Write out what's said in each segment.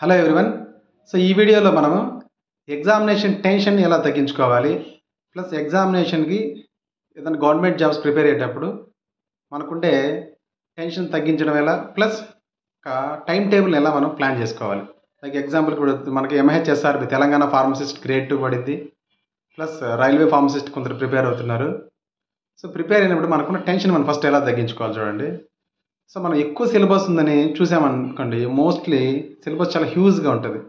Hello everyone. So ఈ వీడియోలో మనము ఎగ్జామినేషన్ టెన్షన్ ఎలా తగ్గించుకోవాలి, ప్లస్ ఎగ్జామినేషన్కి ఏదైనా గవర్నమెంట్ జాబ్స్ ప్రిపేర్ అయ్యేటప్పుడు మనకుండే టెన్షన్ తగ్గించడం ఎలా, ప్లస్ టైం టేబుల్ ఎలా మనం ప్లాన్ చేసుకోవాలి. లైక్ ఎగ్జాంపుల్ కూడా మనకి ఎంహెచ్ఎస్ఆర్బి తెలంగాణ ఫార్మసిస్ట్ గ్రేడ్ 2 పడింది, ప్లస్ రైల్వే ఫార్మసిస్ట్ కొందరు ప్రిపేర్ అవుతున్నారు. సో ప్రిపేర్ అయినప్పుడు మనకున్న టెన్షన్ మనం ఫస్ట్ ఎలా తగ్గించుకోవాలి చూడండి. సో మనం ఎక్కువ సిలబస్ ఉందని చూసామనుకోండి, మోస్ట్లీ సిలబస్ చాలా హ్యూజ్గా ఉంటుంది.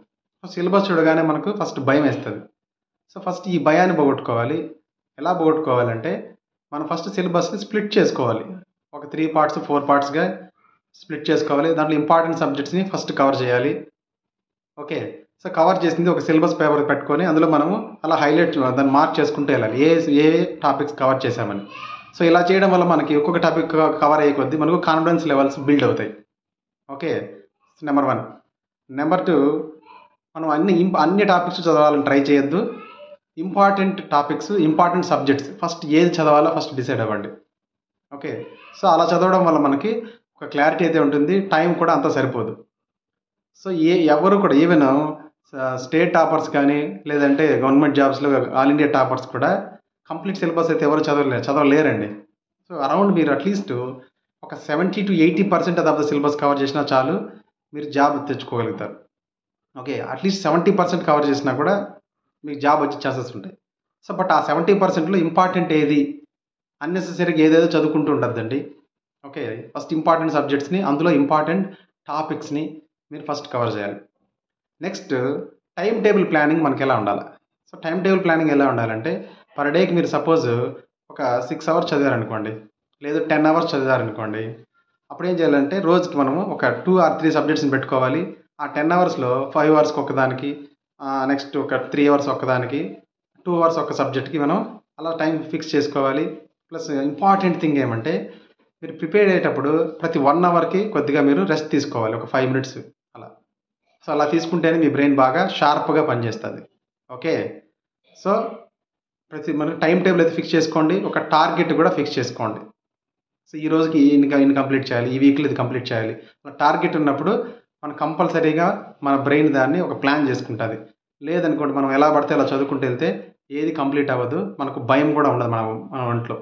సిలబస్ చూడగానే మనకు ఫస్ట్ భయం వేస్తుంది. సో ఫస్ట్ ఈ భయాన్ని పోగొట్టుకోవాలి. ఎలా పోగొట్టుకోవాలంటే మనం ఫస్ట్ సిలబస్ని స్ప్లిట్ చేసుకోవాలి. ఒక 3 పార్ట్స్ 4 పార్ట్స్గా స్ప్లిట్ చేసుకోవాలి. దాంట్లో ఇంపార్టెంట్ సబ్జెక్ట్స్ని ఫస్ట్ కవర్ చేయాలి. ఓకే, సో కవర్ చేసింది ఒక సిలబస్ పేపర్ పెట్టుకొని అందులో మనము అలా హైలైట్ దాన్ని మార్క్ చేసుకుంటూ వెళ్ళాలి, ఏ టాపిక్స్ కవర్ చేసామని. సో ఇలా చేయడం వల్ల మనకి ఒక్కొక్క టాపిక్ కవర్ అయ్యే కొద్దీ మనకు కాన్ఫిడెన్స్ లెవెల్స్ బిల్డ్ అవుతాయి. Okay, number 1. నెంబర్ 2, మనం అన్ని టాపిక్స్ చదవాలని ట్రై చేయొద్దు. Important topics, important subjects first ఏది చదవాలో ఫస్ట్ డిసైడ్ అవ్వండి. ఓకే, సో అలా చదవడం వల్ల మనకి ఒక క్లారిటీ అయితే ఉంటుంది, టైం కూడా అంత సరిపోదు. సో ఎవరు కూడా ఈవెన్ స్టేట్ టాపర్స్ కానీ లేదంటే గవర్నమెంట్ జాబ్స్లో ఆల్ ఇండియా టాపర్స్ కూడా కంప్లీట్ సిలబస్ అయితే ఎవరు చదవలేరండి. సో అరౌండ్ మీరు అట్లీస్ట్ ఒక 70 to 80% of the syllabus cover చేసినా చాలు, మీరు జాబ్ తెచ్చుకోగలుగుతారు. ఓకే, అట్లీస్ట్ 70% కవర్ చేసినా కూడా మీకు జాబ్ వచ్చే ఛాన్సెస్ ఉంటాయి. సో బట్ ఆ 70%లో ఇంపార్టెంట్ ఏది, అన్నెసెసరీగా ఏదేదో చదువుకుంటూ ఉంటుందండి. ఓకే, ఫస్ట్ ఇంపార్టెంట్ సబ్జెక్ట్స్ని, అందులో ఇంపార్టెంట్ టాపిక్స్ని మీరు ఫస్ట్ కవర్ చేయాలి. నెక్స్ట్, టైం టేబుల్ ప్లానింగ్ మనకి ఎలా ఉండాలి. సో టైం టేబుల్ ప్లానింగ్ ఎలా ఉండాలంటే, పర్ డేకి మీరు సపోజ్ ఒక 6 అవర్స్ చదివారనుకోండి, లేదు 10 అవర్స్ చదివారనుకోండి, అప్పుడు ఏం చేయాలంటే రోజుకి మనము ఒక 2 or 3 సబ్జెక్ట్స్ని పెట్టుకోవాలి. ఆ 10 అవర్స్లో 5 అవర్స్కి ఒకదానికి, నెక్స్ట్ ఒక 3 అవర్స్ ఒకదానికి, 2 అవర్స్ ఒక సబ్జెక్ట్కి మనం అలా టైం ఫిక్స్ చేసుకోవాలి. ప్లస్ ఇంపార్టెంట్ థింగ్ ఏమంటే, మీరు ప్రిపేర్ అయ్యేటప్పుడు ప్రతి 1 అవర్కి కొద్దిగా మీరు రెస్ట్ తీసుకోవాలి, ఒక 5 minutes అలా. సో అలా తీసుకుంటేనే మీ బ్రెయిన్ బాగా షార్ప్గా పనిచేస్తుంది. ఓకే, సో మనకి టైం టేబుల్ అయితే ఫిక్స్ చేసుకోండి, ఒక టార్గెట్ కూడా ఫిక్స్ చేసుకోండి. సో ఈ రోజుకి ఇన్ని కంప్లీట్ చేయాలి, ఈ వీక్లో ఇది కంప్లీట్ చేయాలి. టార్గెట్ ఉన్నప్పుడు మనం కంపల్సరీగా మన బ్రెయిన్ దాన్ని ఒక ప్లాన్ చేసుకుంటుంది. లేదనుకోండి, మనం ఎలా పడితే అలా చదువుకుంటూ వెళ్తే ఏది కంప్లీట్ అవ్వదు, మనకు భయం కూడా ఉండదు మన ఒంట్లో.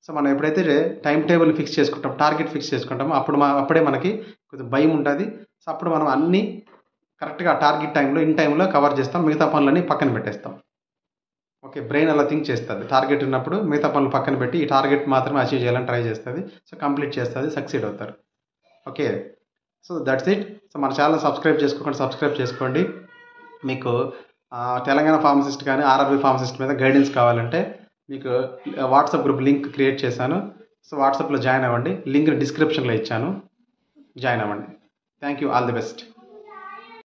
సో మనం ఎప్పుడైతే టైం టేబుల్ ఫిక్స్ చేసుకుంటాం, టార్గెట్ ఫిక్స్ చేసుకుంటామో అప్పుడే మనకి కొంచెం భయం ఉంటుంది. సో అప్పుడు మనం అన్నీ కరెక్ట్గా టార్గెట్ ఇన్ టైంలో కవర్ చేస్తాం, మిగతా పనులన్నీ పక్కన పెట్టేస్తాం. ఓకే, బ్రెయిన్ అలా థింక్ చేస్తుంది. టార్గెట్ ఉన్నప్పుడు మిగతా పనులు పక్కన పెట్టి ఈ టార్గెట్ మాత్రమే అచీవ్ చేయాలని ట్రై చేస్తుంది. సో కంప్లీట్ చేస్తుంది, సక్సీడ్ అవుతారు. Okay, so that's it. So మన ఛానల్ సబ్స్క్రైబ్ చేసుకోండి. మీకు తెలంగాణ ఫార్మసిస్ట్ కానీ ఆర్ఆర్బీ ఫార్మసిస్ట్ మీద గైడెన్స్ కావాలంటే మీకు వాట్సాప్ గ్రూప్ లింక్ క్రియేట్ చేశాను. సో వాట్సాప్లో జాయిన్ అవ్వండి, లింక్ డిస్క్రిప్షన్లో ఇచ్చాను, జాయిన్ అవ్వండి. Thank you, all the best.